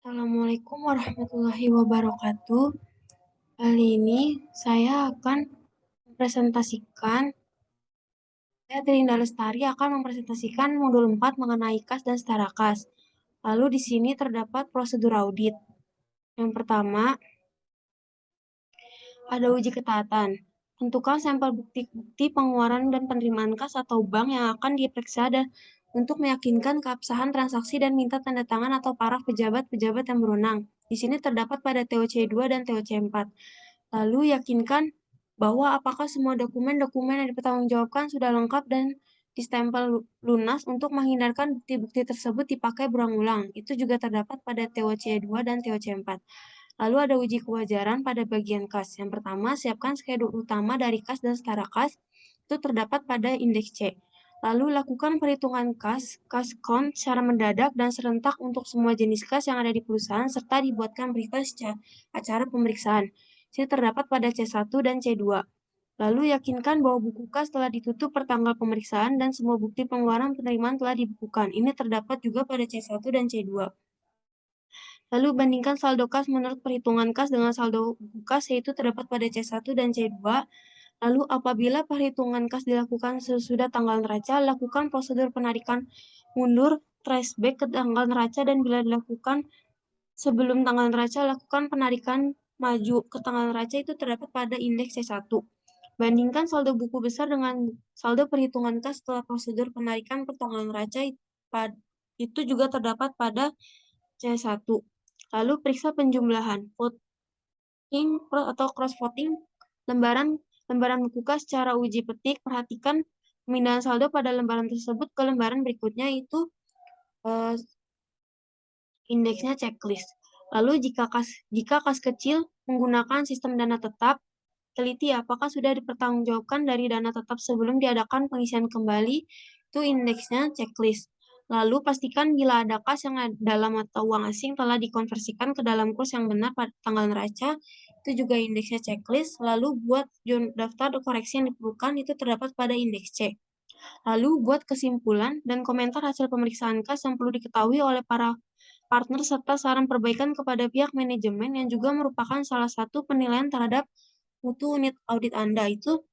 Assalamualaikum warahmatullahi wabarakatuh. Kali ini saya akan mempresentasikan, saya Trinda Lestari akan mempresentasikan modul 4 mengenai kas dan setara kas. Lalu di sini terdapat prosedur audit. Yang pertama, ada uji ketaatan. Tentukan sampel bukti-bukti pengeluaran dan penerimaan kas atau bank yang akan diperiksa dan untuk meyakinkan keabsahan transaksi dan minta tanda tangan atau paraf pejabat-pejabat yang berwenang. Di sini terdapat pada TOC 2 dan TOC 4. Lalu yakinkan bahwa apakah semua dokumen-dokumen yang dipertanggungjawabkan sudah lengkap dan distempel lunas untuk menghindarkan bukti-bukti tersebut dipakai berulang-ulang. Itu juga terdapat pada TOC 2 dan TOC 4. Lalu ada uji kewajaran pada bagian kas. Yang pertama, siapkan skedul utama dari kas dan setara kas. Itu terdapat pada indeks C. Lalu lakukan perhitungan kas count secara mendadak dan serentak untuk semua jenis kas yang ada di perusahaan serta dibuatkan berita acara pemeriksaan. Sini terdapat pada C1 dan C2. Lalu yakinkan bahwa buku kas telah ditutup per tanggal pemeriksaan dan semua bukti pengeluaran penerimaan telah dibukukan. Ini terdapat juga pada C1 dan C2. Lalu bandingkan saldo kas menurut perhitungan kas dengan saldo buku kas, yaitu terdapat pada C1 dan C2. Lalu apabila perhitungan kas dilakukan sesudah tanggal neraca, lakukan prosedur penarikan mundur traceback ke tanggal neraca, dan bila dilakukan sebelum tanggal neraca, lakukan penarikan maju ke tanggal neraca, itu terdapat pada indeks C1. Bandingkan saldo buku besar dengan saldo perhitungan kas setelah prosedur penarikan per tanggal neraca, itu juga terdapat pada C1. Lalu periksa penjumlahan, voting atau cross voting lembaran buku kas secara uji petik. Perhatikan pemindahan saldo pada lembaran tersebut ke lembaran berikutnya, itu indeksnya checklist. Lalu jika kas kecil menggunakan sistem dana tetap, teliti apakah sudah dipertanggungjawabkan dari dana tetap sebelum diadakan pengisian kembali, itu indeksnya checklist. Lalu pastikan bila ada kas yang dalam mata uang asing telah dikonversikan ke dalam kurs yang benar pada tanggal neraca, itu juga indeksnya checklist. Lalu buat daftar koreksi yang diperlukan, itu terdapat pada indeks C. Lalu buat kesimpulan dan komentar hasil pemeriksaan kas yang perlu diketahui oleh para partner serta saran perbaikan kepada pihak manajemen yang juga merupakan salah satu penilaian terhadap mutu unit audit Anda. Itu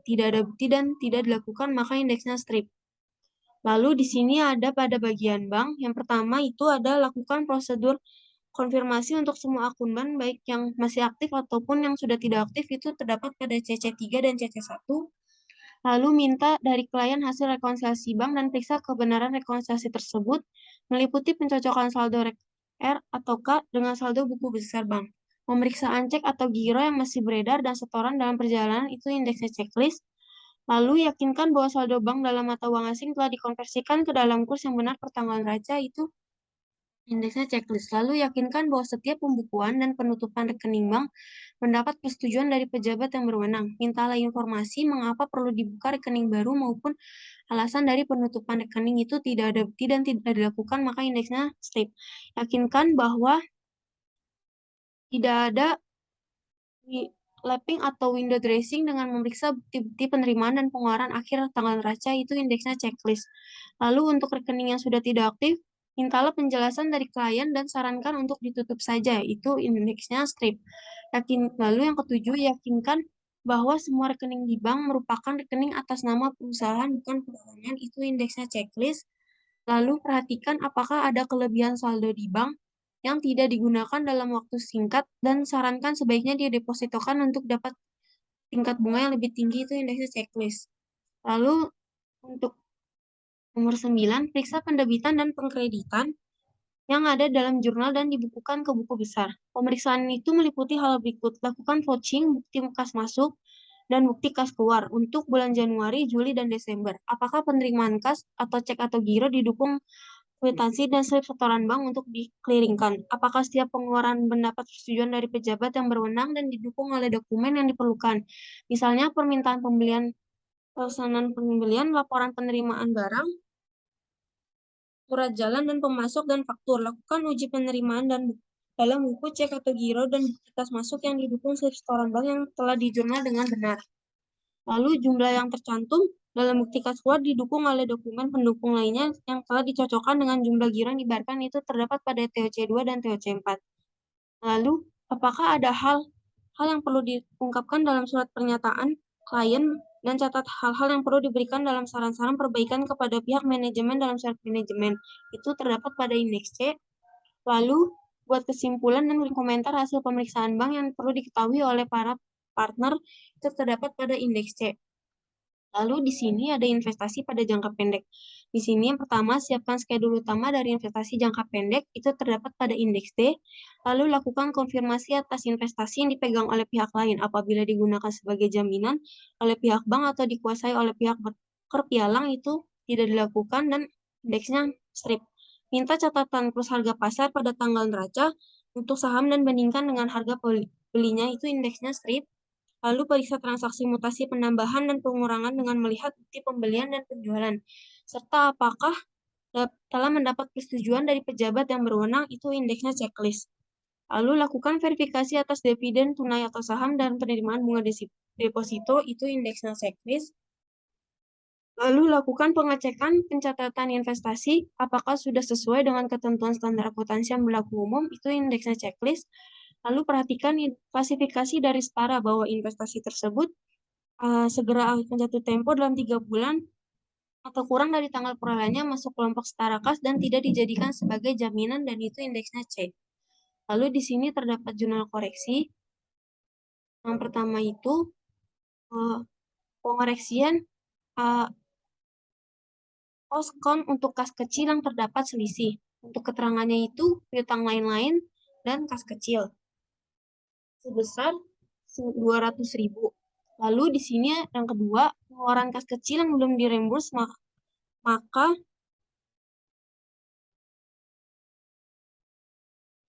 tidak ada bukti dan tidak dilakukan, maka indeksnya strip. Lalu di sini ada pada bagian bank. Yang pertama itu ada lakukan prosedur konfirmasi untuk semua akun bank, baik yang masih aktif ataupun yang sudah tidak aktif, itu terdapat pada CC3 dan CC1. Lalu minta dari klien hasil rekonsiliasi bank dan periksa kebenaran rekonsiliasi tersebut, meliputi pencocokan saldo rek R atau K dengan saldo buku besar bank. Pemeriksaan cek atau giro yang masih beredar dan setoran dalam perjalanan, itu indeksnya checklist. Lalu yakinkan bahwa saldo bank dalam mata uang asing telah dikonversikan ke dalam kurs yang benar per tanggal neraca, itu indeksnya checklist. Lalu yakinkan bahwa setiap pembukuan dan penutupan rekening bank mendapat persetujuan dari pejabat yang berwenang. Mintalah informasi mengapa perlu dibuka rekening baru maupun alasan dari penutupan rekening, itu tidak ada bukti dan tidak dilakukan, maka indeksnya strip. Yakinkan bahwa tidak ada lapping atau window dressing dengan memeriksa bukti-bukti penerimaan dan pengeluaran akhir tanggal neraca, itu indeksnya checklist. Lalu untuk rekening yang sudah tidak aktif, mintalah penjelasan dari klien dan sarankan untuk ditutup saja, itu indeksnya strip. Lalu yang ketujuh, yakinkan bahwa semua rekening di bank merupakan rekening atas nama perusahaan, bukan perorangan, itu indeksnya checklist. Lalu perhatikan apakah ada kelebihan saldo di bank yang tidak digunakan dalam waktu singkat dan sarankan sebaiknya didepositokan untuk dapat tingkat bunga yang lebih tinggi, itu indeksnya checklist. Lalu untuk nomor 9, periksa pendebitan dan pengkreditan yang ada dalam jurnal dan dibukukan ke buku besar. Pemeriksaan itu meliputi hal berikut: lakukan vouching, bukti kas masuk, dan bukti kas keluar untuk bulan Januari, Juli, dan Desember. Apakah penerimaan kas atau cek atau giro didukung kwitansi dan slip setoran bank untuk dikliringkan? Apakah setiap pengeluaran mendapat persetujuan dari pejabat yang berwenang dan didukung oleh dokumen yang diperlukan? Misalnya permintaan pembelian, pelaksanaan pembelian, laporan penerimaan barang, surat jalan dan pemasok, dan faktur. Lakukan uji penerimaan dan dalam buku cek atau giro dan bukti kas masuk yang didukung slip setoran bank yang telah dijurnal dengan benar. Lalu jumlah yang tercantum Dalam bukti kas keluar didukung oleh dokumen pendukung lainnya yang telah dicocokkan dengan jumlah giro yang dibayarkan itu terdapat pada TOC2 dan TOC4. Lalu, apakah ada hal yang perlu diungkapkan dalam surat pernyataan klien dan catat hal-hal yang perlu diberikan dalam saran-saran perbaikan kepada pihak manajemen dalam surat manajemen. Itu terdapat pada indeks C. Lalu, buat kesimpulan dan komentar hasil pemeriksaan bank yang perlu diketahui oleh para partner itu terdapat pada indeks C. Lalu di sini ada investasi pada jangka pendek. Di sini yang pertama, siapkan skedul utama dari investasi jangka pendek, itu terdapat pada indeks D. Lalu lakukan konfirmasi atas investasi yang dipegang oleh pihak lain apabila digunakan sebagai jaminan oleh pihak bank atau dikuasai oleh pihak broker pialang itu tidak dilakukan dan indeksnya strip. Minta catatan kurs harga pasar pada tanggal neraca untuk saham dan bandingkan dengan harga belinya itu indeksnya strip. Lalu periksa transaksi mutasi penambahan dan pengurangan dengan melihat bukti pembelian dan penjualan, serta apakah telah mendapat persetujuan dari pejabat yang berwenang, itu indeksnya checklist. Lalu lakukan verifikasi atas dividen tunai atau saham dan penerimaan bunga deposito, itu indeksnya checklist. Lalu lakukan pengecekan pencatatan investasi, apakah sudah sesuai dengan ketentuan standar akuntansi yang berlaku umum, itu indeksnya checklist. Lalu perhatikan klasifikasi dari setara bahwa investasi tersebut segera akan jatuh tempo dalam 3 bulan atau kurang dari tanggal perolehannya masuk kelompok setara kas dan tidak dijadikan sebagai jaminan dan itu indeksnya C. Lalu di sini terdapat jurnal koreksi. Yang pertama itu pengoreksian cost count untuk kas kecil yang terdapat selisih. Untuk keterangannya itu piutang lain-lain dan kas kecil sebesar 200.000. Lalu di sini yang kedua, pengeluaran kas kecil yang belum diremburs maka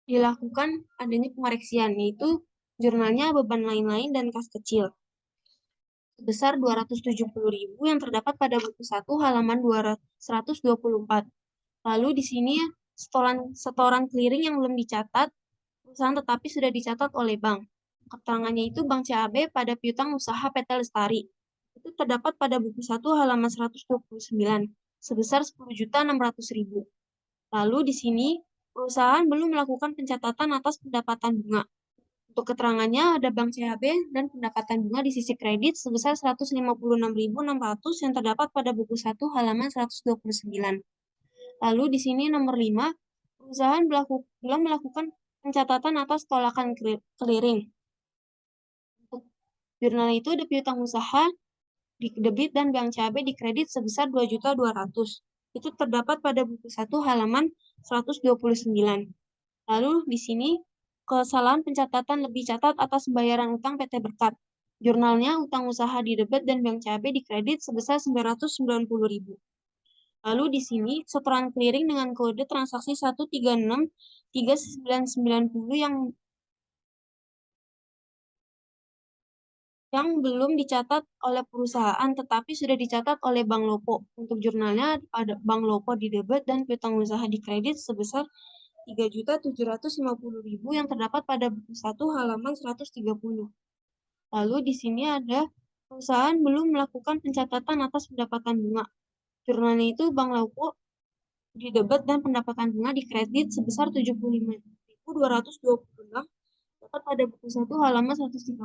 dilakukan adanya pengoreksian, yaitu jurnalnya beban lain-lain dan kas kecil sebesar 270.000 yang terdapat pada buku 1 halaman 124. Lalu di sini setoran clearing yang belum dicatat perusahaan tetapi sudah dicatat oleh bank. Keterangannya itu Bank CAB pada piutang usaha PT Lestari. Itu terdapat pada buku 1 halaman 129 sebesar 10.600.000. Lalu di sini perusahaan belum melakukan pencatatan atas pendapatan bunga. Untuk keterangannya ada Bank CHB dan pendapatan bunga di sisi kredit sebesar 156.600 yang terdapat pada buku 1 halaman 129. Lalu di sini nomor 5, perusahaan belum melakukan pencatatan atas tolakan clearing. Untuk jurnal itu ada piutang usaha, di debit dan bank CAB di kredit sebesar 2.200.000. Itu terdapat pada buku 1 halaman 129. Lalu di sini kesalahan pencatatan lebih catat atas pembayaran utang PT Berkat. Jurnalnya utang usaha di debit dan bank CAB di kredit sebesar 990.000. Lalu di sini setoran clearing dengan kode transaksi 1363990 yang belum dicatat oleh perusahaan tetapi sudah dicatat oleh Bank Lopo. Untuk jurnalnya ada Bank Lopo di debit dan piutang usaha di kredit sebesar 3.750.000 yang terdapat pada buku 1 halaman 130. Lalu di sini ada perusahaan belum melakukan pencatatan atas pendapatan bunga. Jurnalnya itu Bank Lopo di debit dan pendapatan bunga di kredit sebesar 75.226 dapat pada buku 1 halaman 130.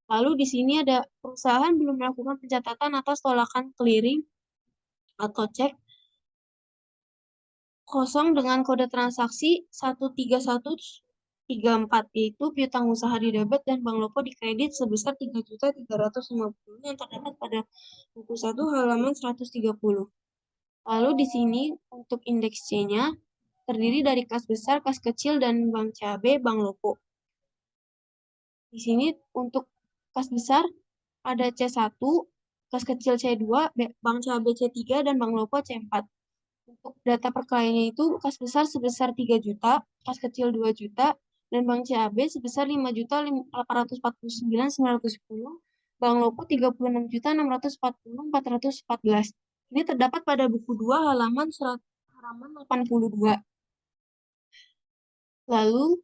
Lalu di sini ada perusahaan belum melakukan pencatatan atas tolakan clearing atau cek kosong dengan kode transaksi 13134 yaitu piutang usaha di debit dan Bank Lopo di kredit sebesar 3.350 yang terdapat pada buku 1 halaman 130. Lalu di sini untuk indeks C-nya terdiri dari kas besar, kas kecil, dan Bank CAB, Bank Lopo. Di sini untuk kas besar ada C1, kas kecil C2, Bank CAB C3, dan Bank Lopo C4. Untuk data per kliennya itu kas besar sebesar 3 juta, kas kecil 2 juta, dan Bank CAB sebesar 5.849.910, Bank Lopo 36.640.414. Ini terdapat pada buku 2 halaman 82. Lalu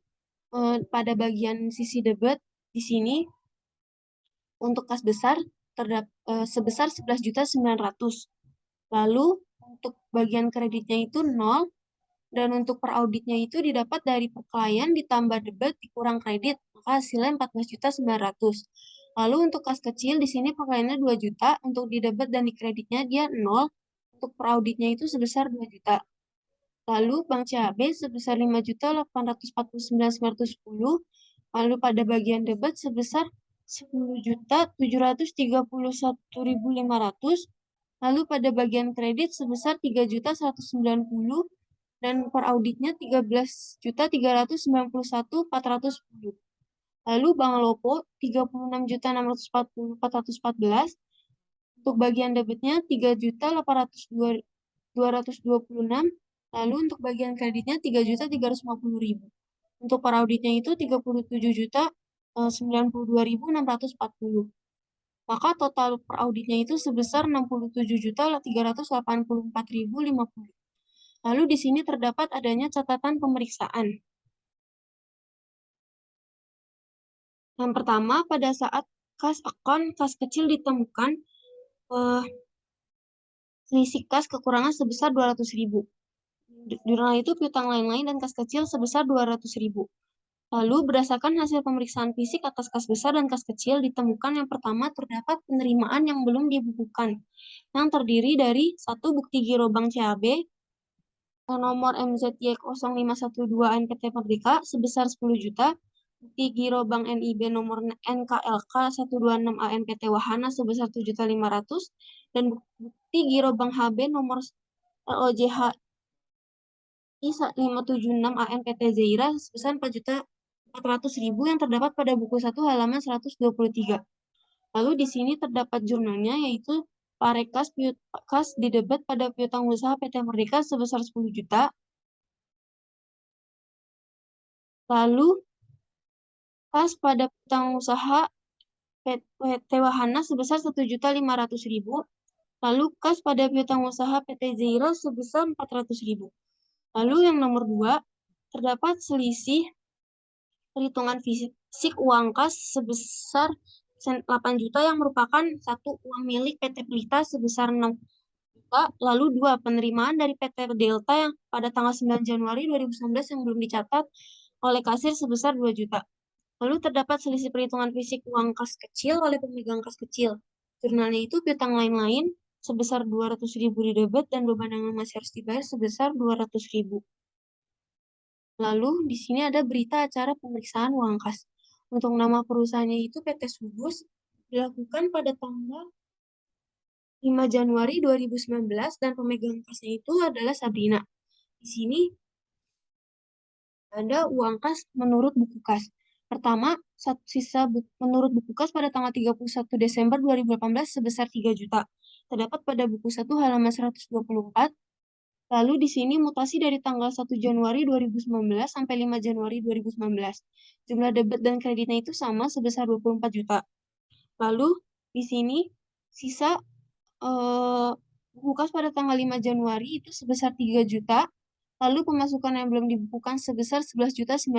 pada bagian sisi debit di sini untuk kas besar sebesar 11.900.000. Lalu untuk bagian kreditnya itu 0, dan untuk per auditnya itu didapat dari per klien ditambah debit dikurang kredit, maka hasilnya 14.900.000. Lalu untuk kas kecil di sini per kliennya 2 juta, untuk di debit dan di kreditnya dia 0, untuk per auditnya itu sebesar 2 juta. Lalu Bank CAB sebesar 5.849.910, lalu pada bagian debit sebesar 10.731.500, lalu pada bagian kredit sebesar 3.190, dan per auditnya 13.391.410. Lalu Bank Lopo 36.640.414, untuk bagian debitnya 3.802.226, lalu untuk bagian kreditnya 3.350.000. Untuk per auditnya itu 37.092.640. Maka total per auditnya itu sebesar 67.384.050. Lalu di sini terdapat adanya catatan pemeriksaan. Yang pertama, pada saat kas kecil ditemukan, selisih kas kekurangan sebesar 200.000. Jurnal itu piutang lain-lain dan kas kecil sebesar 200.000. Lalu berdasarkan hasil pemeriksaan fisik atas kas besar dan kas kecil ditemukan yang pertama terdapat penerimaan yang belum dibukukan, yang terdiri dari 1 bukti giro Bank CAB nomor MZY 0512 ANPT Merdeka sebesar 10 juta, bukti giro Bank NIB nomor NKLK 126 ANPT Wahana sebesar 7.500.000, dan bukti giro Bank HB nomor LOJH I 576 ANPT Zeira sebesar 4.400.000 yang terdapat pada buku 1 halaman 123. Lalu di sini terdapat jurnalnya, yaitu Parekas kas di debit pada piutang usaha PT Merdeka sebesar 10 juta. Lalu kas pada piutang usaha PT Wahana sebesar 1.500.000. Lalu kas pada piutang usaha PT Zeira sebesar 400.000. Lalu yang nomor 2, terdapat selisih perhitungan fisik uang kas sebesar 8 juta yang merupakan 1 uang milik PT Pelita sebesar 6 juta, lalu 2 penerimaan dari PT Delta yang pada tanggal 9 Januari 2019 yang belum dicatat oleh kasir sebesar 2 juta. Lalu terdapat selisih perhitungan fisik uang kas kecil oleh pemegang kas kecil. Jurnalnya itu piutang lain-lain sebesar 200.000 di debit dan beban yang masih harus dibayar sebesar 200.000. Lalu di sini ada berita acara pemeriksaan uang kas. Untuk nama perusahaannya itu PT Subus, dilakukan pada tanggal 5 Januari 2019 dan pemegang kasnya itu adalah Sabrina. Di sini ada uang kas menurut buku kas. Pertama, sisa menurut buku kas pada tanggal 31 Desember 2018 sebesar 3 juta. Terdapat pada buku 1 halaman 124. Lalu di sini mutasi dari tanggal 1 Januari 2019 sampai 5 Januari 2019. Jumlah debit dan kreditnya itu sama sebesar 24 juta. Lalu di sini sisa buku kas pada tanggal 5 Januari itu sebesar 3 juta. Lalu pemasukan yang belum dibukukan sebesar 11.900.000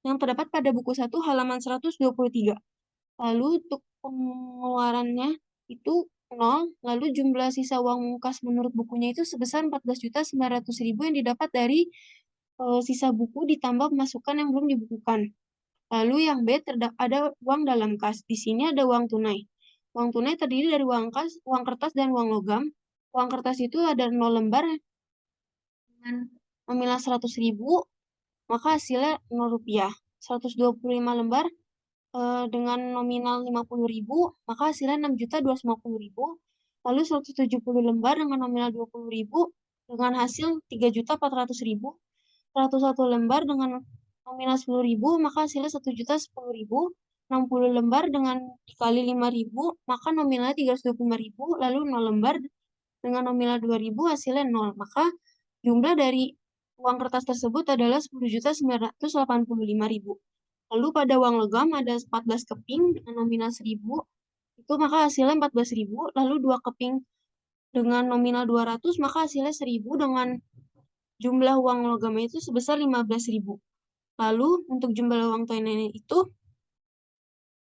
yang terdapat pada buku 1 halaman 123. Lalu untuk pengeluarannya itu 0, lalu jumlah sisa uang kas menurut bukunya itu sebesar 14.900.000 yang didapat dari sisa buku ditambah pemasukan yang belum dibukukan. Lalu yang B, ada uang dalam kas. Di sini ada uang tunai. Uang tunai terdiri dari uang kas, uang kertas, dan uang logam. Uang kertas itu ada 0 lembar dengan nominal 100.000, maka hasilnya 0 rupiah. 125 lembar dengan nominal 50.000, maka hasilnya 6.250.000. Lalu 170 lembar dengan nominal 20.000 dengan hasil 3.400.000. 101 lembar dengan nominal 10.000, maka hasilnya 1.010.000. 60 lembar dengan dikali 5.000, maka nominalnya 325.000. Lalu 0 lembar dengan nominal 2.000, hasilnya 0. Maka jumlah dari uang kertas tersebut adalah 10.985.000. Lalu pada uang logam ada 14 keping dengan nominal 1.000, itu maka hasilnya 14.000. Lalu 2 keping dengan nominal 200, maka hasilnya 1.000 dengan jumlah uang logamnya itu sebesar 15.000. Lalu untuk jumlah uang tunai itu,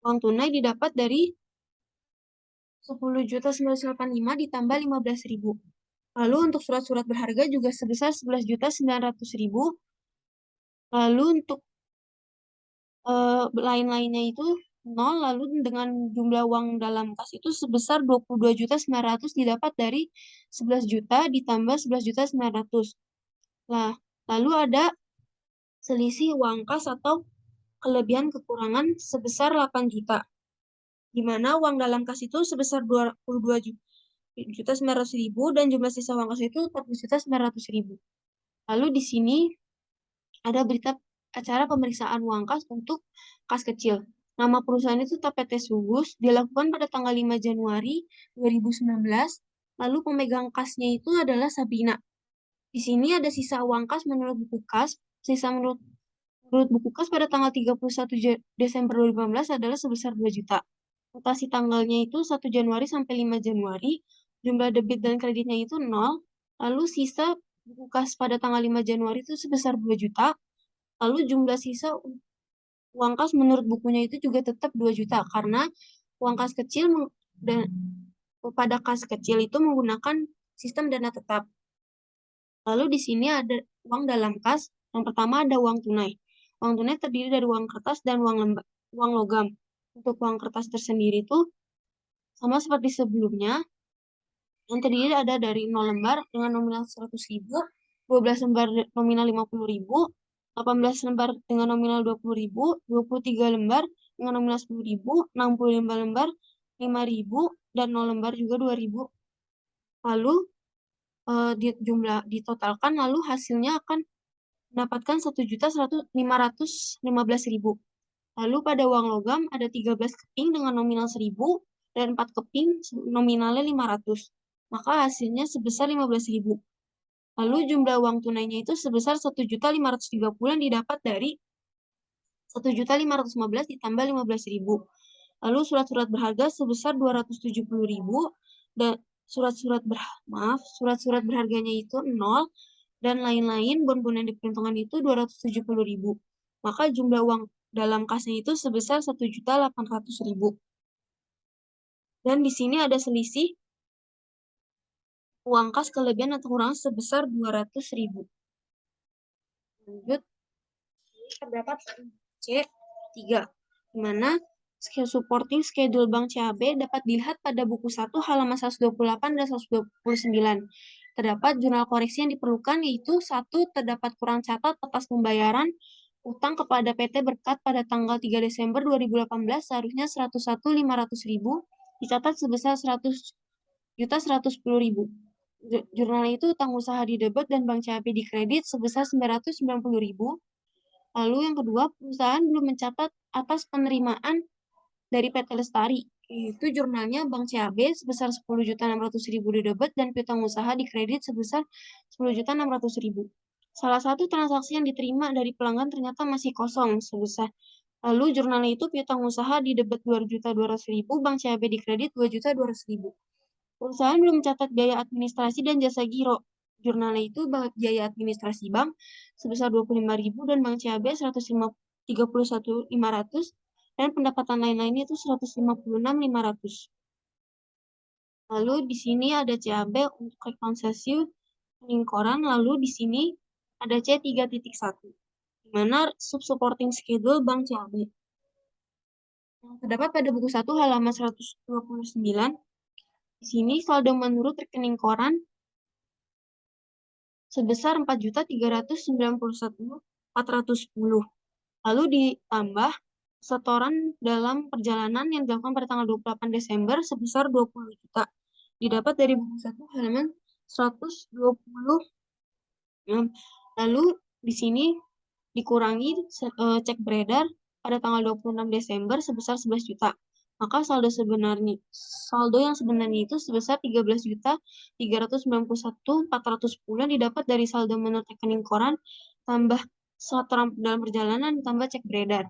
uang tunai didapat dari 10.985 ditambah 15.000. Lalu untuk surat-surat berharga juga sebesar 11.900.000. Lalu untuk lain-lainnya itu 0, lalu dengan jumlah uang dalam kas itu sebesar 22.900.000 didapat dari 11 juta ditambah 11.900.000. Nah, lalu ada selisih uang kas atau kelebihan kekurangan sebesar 8 juta, di mana uang dalam kas itu sebesar 22.900.000 dan jumlah sisa uang kas itu 14.900.000. Lalu di sini ada berita acara pemeriksaan uang kas untuk kas kecil. Nama perusahaan itu TPT Sugus, dilakukan pada tanggal 5 Januari 2019, lalu pemegang kasnya itu adalah Sabrina. Di sini ada sisa uang kas menurut buku kas, sisa menurut buku kas pada tanggal 31 Desember 2018 adalah sebesar 2 juta. Mutasi tanggalnya itu 1 Januari sampai 5 Januari, jumlah debit dan kreditnya itu 0, lalu sisa buku kas pada tanggal 5 Januari itu sebesar 2 juta, lalu jumlah sisa uang kas menurut bukunya itu juga tetap 2 juta, karena uang kas kecil dan pada kas kecil itu menggunakan sistem dana tetap. Lalu di sini ada uang dalam kas. Yang pertama ada uang tunai. Uang tunai terdiri dari uang kertas dan uang logam. Untuk uang kertas tersendiri itu sama seperti sebelumnya, yang terdiri ada dari 0 lembar dengan nominal 100.000, 12 lembar nominal 50.000, 18 lembar dengan nominal 20.000, 23 lembar dengan nominal 10.000, 65 lembar 5.000, dan 0 lembar juga 2.000. Lalu ditotalkan, lalu hasilnya akan mendapatkan 1.515.000. Lalu pada uang logam ada 13 keping dengan nominal 1.000 dan 4 keping nominalnya 500. Maka hasilnya sebesar 15.000. Lalu jumlah uang tunainya itu sebesar 1.530 yang didapat dari 1.515 ditambah 15.000. Lalu surat-surat berharga sebesar 270.000 dan surat-surat berharganya itu 0 dan lain-lain, bon-bon yang diperuntukkan itu 270.000. Maka jumlah uang dalam kasnya itu sebesar 1.800.000. Dan di sini ada selisih uang kas kelebihan atau kekurangan sebesar 200.000. Lanjut, terdapat C3, di mana supporting schedule Bank CAB dapat dilihat pada buku 1 halaman 128 dan 129. Terdapat jurnal koreksi yang diperlukan, yaitu 1. Terdapat kurang catat atas pembayaran utang kepada PT Berkat pada tanggal 3 Desember 2018 seharusnya 101.500.000, dicatat sebesar 100.110.000. Jurnal itu utang usaha di debit dan Bank CAB di kredit sebesar 990.000. Lalu yang kedua, perusahaan belum mencatat atas penerimaan dari PT Lestari, yaitu jurnalnya Bank CAB sebesar 10.600.000 di debit dan piutang usaha di kredit sebesar 10.600.000. Salah satu transaksi yang diterima dari pelanggan ternyata masih kosong sebesar. Lalu jurnalnya itu piutang usaha di debit 2.200.000, Bank CAB di kredit 2.200.000. Perusahaan belum mencatat biaya administrasi dan jasa giro. Jurnalnya itu biaya administrasi bank sebesar 25.000 dan Bank CAB 131.500 dan pendapatan lain-lainnya itu 156.500. Lalu di sini ada CAB untuk reconciliation koran, lalu di sini ada C3.1, di mana subsupporting schedule Bank CAB. Yang terdapat pada buku 1 halaman 129. Di sini saldo menurut rekening koran sebesar 4.391.410. Lalu ditambah setoran dalam perjalanan yang dilakukan pada tanggal 28 Desember sebesar 20 juta. Didapat dari buku 1 halaman 120. Lalu di sini dikurangi cek beredar pada tanggal 26 Desember sebesar 11 juta. Maka saldo yang sebenarnya itu sebesar 13.391.410 yang didapat dari saldo menurut rekening koran tambah setoran dalam perjalanan tambah cek beredar.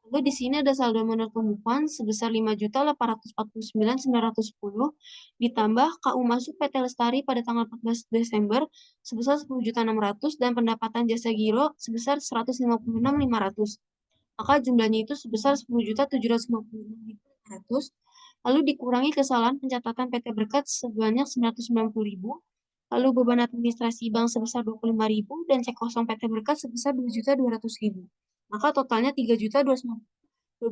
Lalu di sini ada saldo menurut pembukuan sebesar 5.849.910 ditambah KU masuk PT Lestari pada tanggal 14 Desember sebesar 10.600 dan pendapatan jasa giro sebesar 156.500. Maka jumlahnya itu sebesar 10.756.500 lalu dikurangi kesalahan pencatatan PT Berkat sebanyak 990.000, lalu beban administrasi bank sebesar 25.000, dan cek kosong PT Berkat sebesar 2.200.000. Maka totalnya 3.215.000.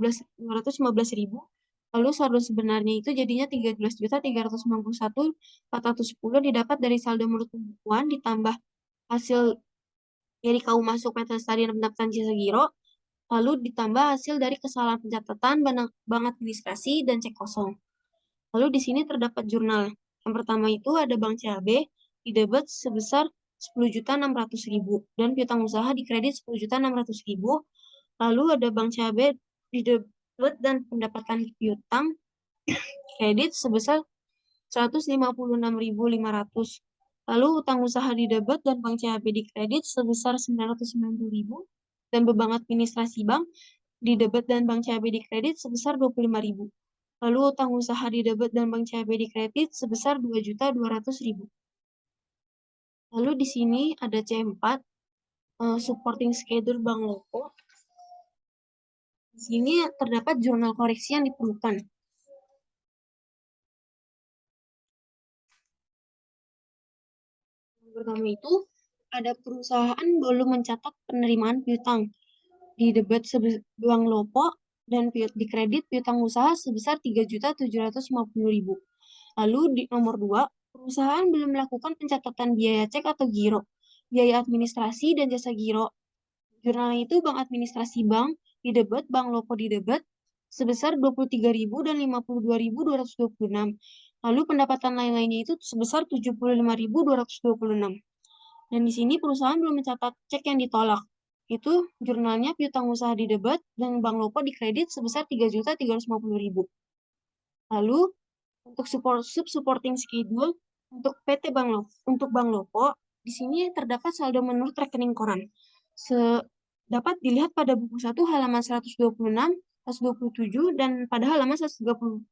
Lalu saldo sebenarnya itu jadinya 13.391.410 didapat dari saldo menurut pembukuan ditambah hasil dari KU masuk PT Lestari dan pendapatan jasa giro, lalu ditambah hasil dari kesalahan pencatatan bank administrasi dan cek kosong. Lalu di sini terdapat jurnal. Yang pertama itu ada Bank CAB di debit sebesar 10.600.000 dan piutang usaha dikredit 10.600.000. Lalu ada Bank CAB di debit dan pendapatan piutang kredit sebesar 156.500. Lalu utang usaha di debit dan Bank CAB di kredit sebesar 990.000 dan beban administrasi bank di debit dan Bank CAB di kredit sebesar 25.000. Lalu utang usaha di debit dan Bank CAB di kredit sebesar 2.200.000. Lalu di sini ada C4, supporting schedule Bank Loko. Di sini terdapat jurnal koreksi yang diperlukan. Yang pertama itu, ada perusahaan belum mencatat penerimaan piutang di debit Bank Lopo dan di kredit piutang usaha sebesar 3.750.000. Lalu di nomor 2, perusahaan belum melakukan pencatatan biaya cek atau giro, biaya administrasi dan jasa giro. Jurnalnya itu bank administrasi bank di debit, Bank Lopo di debit sebesar 23.000 dan 52.226. Lalu pendapatan lain-lainnya itu sebesar 75.226. Dan di sini perusahaan belum mencatat cek yang ditolak. Itu jurnalnya piutang usaha di debit dan Bank Lopo di kredit sebesar 3.350.000. Lalu untuk supporting schedule untuk PT Bank Lopo, untuk Bank Lopo, di sini terdapat saldo menurut rekening koran. Dapat dilihat pada buku 1 halaman 126, 127, dan pada halaman 130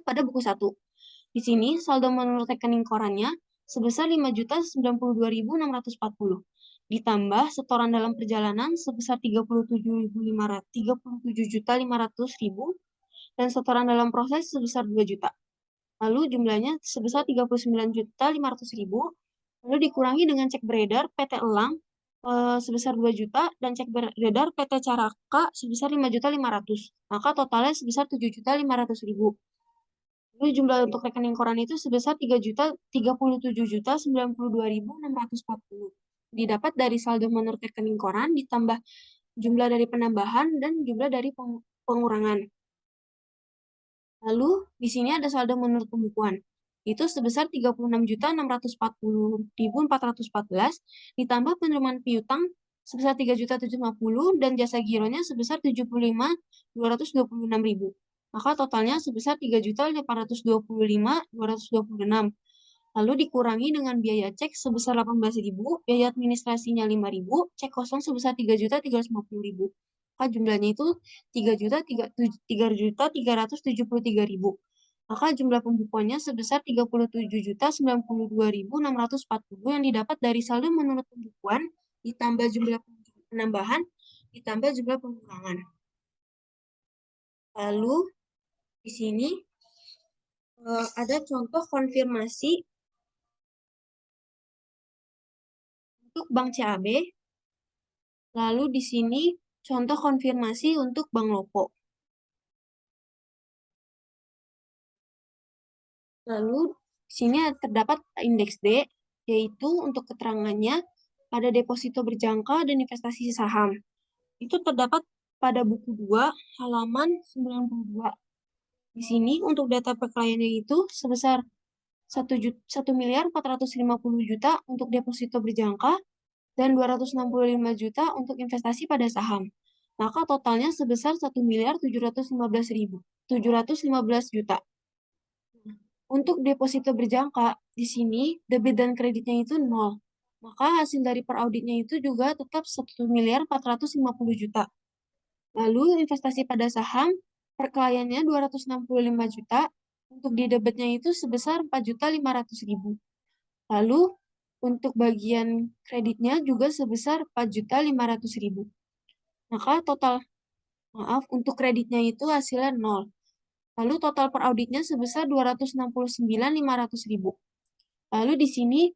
pada buku 1. Di sini saldo menurut rekening korannya sebesar 5.092.640. Ditambah setoran dalam perjalanan sebesar 37.500.000 dan setoran dalam proses sebesar 2 juta. Lalu jumlahnya sebesar 39.500.000, lalu dikurangi dengan cek beredar PT Elang sebesar 2 juta dan cek beredar PT Caraka sebesar 5.500.000. Maka totalnya sebesar 7.500.000. Lalu jumlah untuk rekening koran itu sebesar 3.037.092.640. Didapat dari saldo menurut rekening koran ditambah jumlah dari penambahan dan jumlah dari pengurangan. Lalu di sini ada saldo menurut pembukuan. Itu sebesar 36.640.414 ditambah penerimaan piutang sebesar 3.750 dan jasa gironya sebesar 75.226.000. Maka totalnya sebesar 3.825.226. Lalu dikurangi dengan biaya cek sebesar 18.000, biaya administrasinya 5.000, cek kosong sebesar 3.350.000. Maka jumlahnya itu 3.373.000. Maka jumlah pembukuannya sebesar 37.092.640 yang didapat dari saldo menurut pembukuan ditambah jumlah penambahan ditambah jumlah pengurangan. Lalu di sini ada contoh konfirmasi untuk Bank CAB. Lalu di sini contoh konfirmasi untuk Bank Lopo. Lalu di sini terdapat indeks D, yaitu untuk keterangannya pada deposito berjangka dan investasi saham. Itu terdapat pada buku 2, halaman 92. Di sini untuk data per kliennya itu sebesar 1.450 juta untuk deposito berjangka dan 265 juta untuk investasi pada saham. Maka totalnya sebesar 1.715 juta. Untuk deposito berjangka, di sini debit dan kreditnya itu 0. Maka hasil dari perauditnya itu juga tetap 1.450 juta. Lalu investasi pada saham, per kliennya 265 juta, untuk di debitnya itu sebesar 4.500.000. Lalu untuk bagian kreditnya juga sebesar 4.500.000. Maka total, untuk kreditnya itu hasilnya 0. Lalu total per auditnya sebesar 269.500.000. Lalu di sini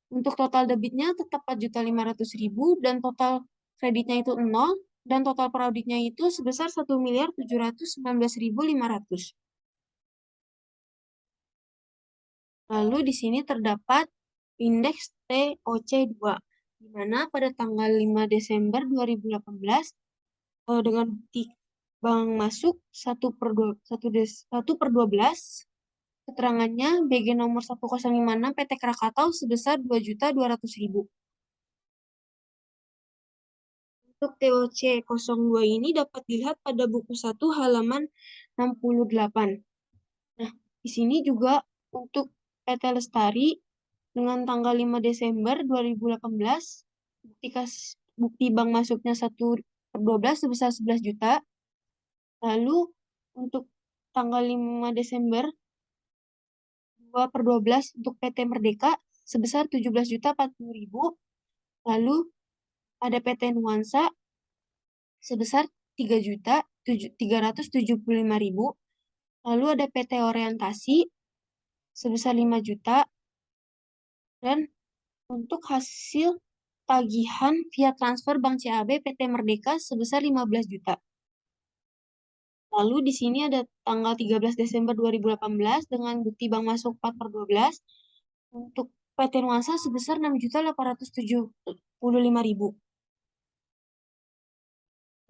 untuk total debitnya tetap 4.500.000 dan total kreditnya itu 0 dan total per auditnya itu sebesar 1.719.500. Lalu di sini terdapat indeks TOC2, di mana pada tanggal 5 Desember 2018 dengan bukti bank masuk 1/12, keterangannya BG nomor 1056 PT Krakatau sebesar 2.200.000. Untuk TOC02 ini dapat dilihat pada buku 1 halaman 68. Nah, di sini juga untuk PT Lestari dengan tanggal 5 Desember 2018, bukti bank masuknya 1/12 sebesar 11 juta. Lalu untuk tanggal 5 Desember 2/12 untuk PT Merdeka sebesar 17.040.000. Lalu ada PT Nuansa sebesar 3.375.000. Lalu ada PT Orientasi sebesar 5 juta. Dan untuk hasil tagihan via transfer Bank CAB PT Merdeka sebesar 15 juta. Lalu di sini ada tanggal 13 Desember 2018 dengan bukti bank masuk 4/12 untuk PT Nuansa sebesar 6.875.000.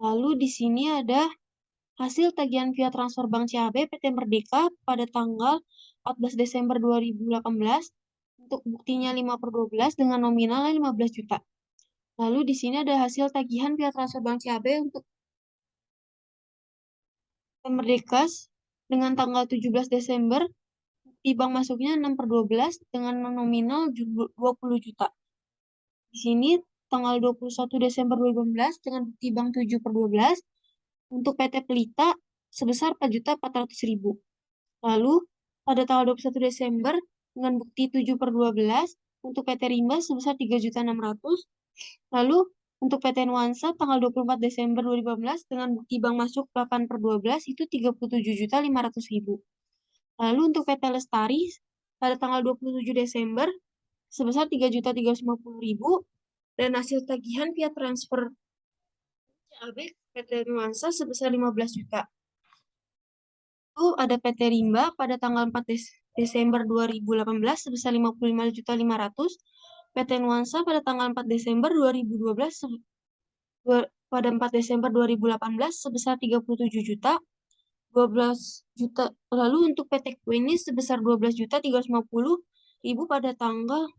Lalu di sini ada hasil tagihan via transfer Bank CAB PT Merdeka pada tanggal 14 Desember 2018 untuk buktinya 5/12 dengan nominalnya 15 juta. Lalu di sini ada hasil tagihan via transfer Bank CAB untuk Merdeka dengan tanggal 17 Desember, di bank masuknya 6/12 dengan nominal 20 juta. Di sini tanggal 21 Desember 2018 dengan bukti bank 7/12 untuk PT Pelita sebesar 4.400.000. Lalu pada tanggal 21 Desember dengan bukti 7/12 untuk PT Rimba sebesar 3.600.000. Lalu untuk PT Nuansa tanggal 24 Desember 2018 dengan bukti bank masuk 8/12 itu 37.500.000. Lalu untuk PT Lestari pada tanggal 27 Desember sebesar 3.350.000 dan hasil tagihan via transfer CAB PT Nuansa sebesar 15 juta. Lalu ada PT Rimba pada tanggal 4 Desember 2018 sebesar 55.500.000. PT Nuansa pada tanggal 4 Desember 2012 pada 4 Desember 2018 sebesar 37 juta. 12 juta. Lalu untuk PT Queenie sebesar 12.350.000 pada tanggal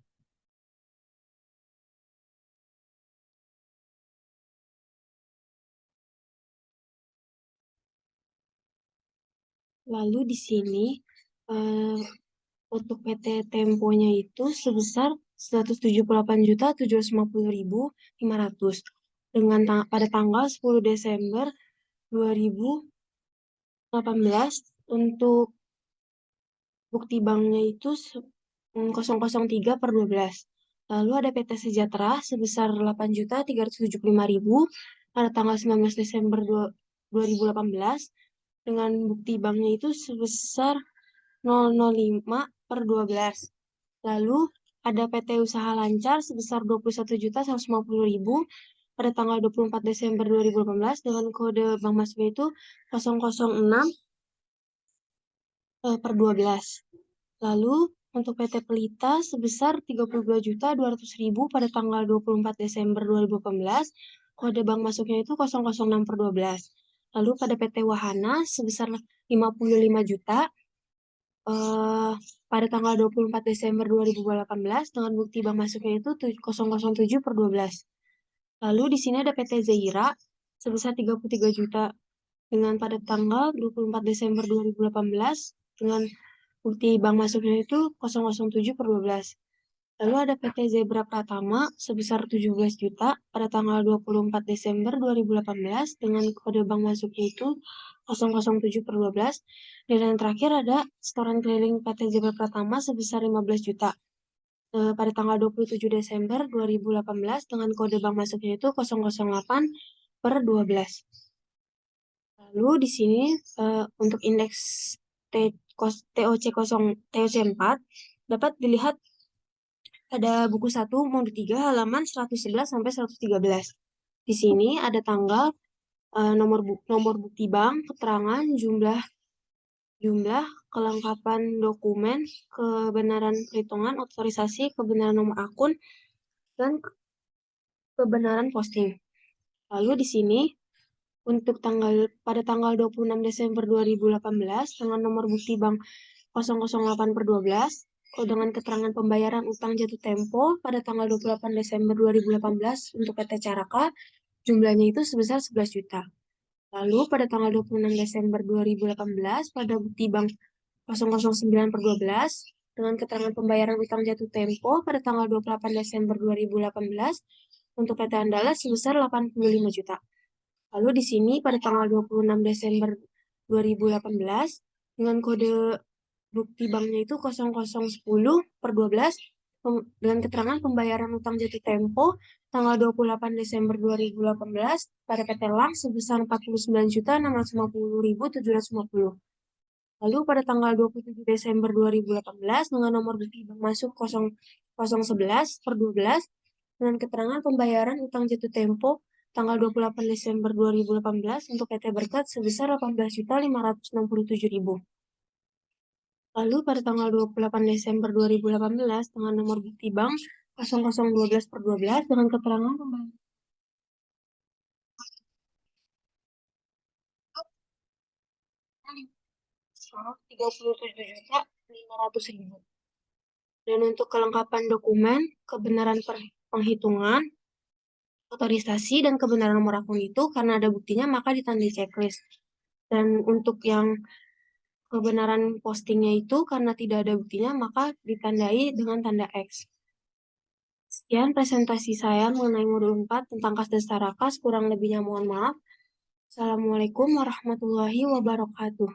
lalu di sini untuk PT Temponya itu sebesar 178.750.500 dengan pada tanggal 10 Desember 2018 untuk bukti banknya itu 003/12. Lalu ada PT Sejahtera sebesar 8.375.000 pada tanggal 19 Desember 2018 dengan bukti banknya itu sebesar 005/12. Lalu ada PT Usaha Lancar sebesar 21.150.000 pada tanggal 24 Desember 2018 dengan kode bank masuknya itu 006/12. Lalu untuk PT Pelita sebesar 32.200.000 pada tanggal 24 Desember 2018, kode bank masuknya itu 006/12. Lalu pada PT Wahana sebesar 55 juta pada tanggal 24 Desember 2018 dengan bukti bank masuknya itu 007/12. Lalu di sini ada PT Zaira sebesar 33 juta dengan pada tanggal 24 Desember 2018 dengan bukti bank masuknya itu 007/12. Lalu ada PT Zebra Pratama sebesar 17 juta pada tanggal 24 Desember 2018 dengan kode bank masuknya itu 007/12. Dan yang terakhir ada setoran keliling PT Zebra Pratama sebesar 15 juta pada tanggal 27 Desember 2018 dengan kode bank masuknya itu 008/12. Lalu di sini untuk indeks TOC4 dapat dilihat pada buku 1 mode 3 halaman 111 sampai 113. Di sini ada tanggal, nomor bukti bank, keterangan, jumlah, kelengkapan dokumen, kebenaran perhitungan, otorisasi, kebenaran nomor akun, dan kebenaran posting. Lalu di sini untuk pada tanggal 26 Desember 2018 dengan nomor bukti bank 008/12 dengan keterangan pembayaran utang jatuh tempo pada tanggal 28 Desember 2018 untuk PT Caraka, jumlahnya itu sebesar 11 juta. Lalu pada tanggal 26 Desember 2018 pada bukti bank 009/12 dengan keterangan pembayaran utang jatuh tempo pada tanggal 28 Desember 2018 untuk PT Andalas sebesar 85 juta. Lalu di sini pada tanggal 26 Desember 2018 dengan kode bukti banknya itu 0010/12 dengan keterangan pembayaran utang jatuh tempo tanggal 28 Desember 2018 pada PT LANG sebesar 49.650.750. Lalu pada tanggal 27 Desember 2018 dengan nomor bukti bank masuk 0011/12 dengan keterangan pembayaran utang jatuh tempo tanggal 28 Desember 2018 untuk PT Berkat sebesar 18.567.000. Lalu pada tanggal 28 Desember 2018 dengan nomor bukti bank 0012/12 dengan keterangan pembayaran 37.500.000. Dan untuk kelengkapan dokumen, kebenaran penghitungan, otorisasi, dan kebenaran nomor akun itu karena ada buktinya maka ditandai checklist. Dan untuk yang kebenaran postingnya itu karena tidak ada buktinya maka ditandai dengan tanda X. Sekian presentasi saya mengenai modul 4 tentang kas dasar rakas, kurang lebihnya mohon maaf. Assalamualaikum warahmatullahi wabarakatuh.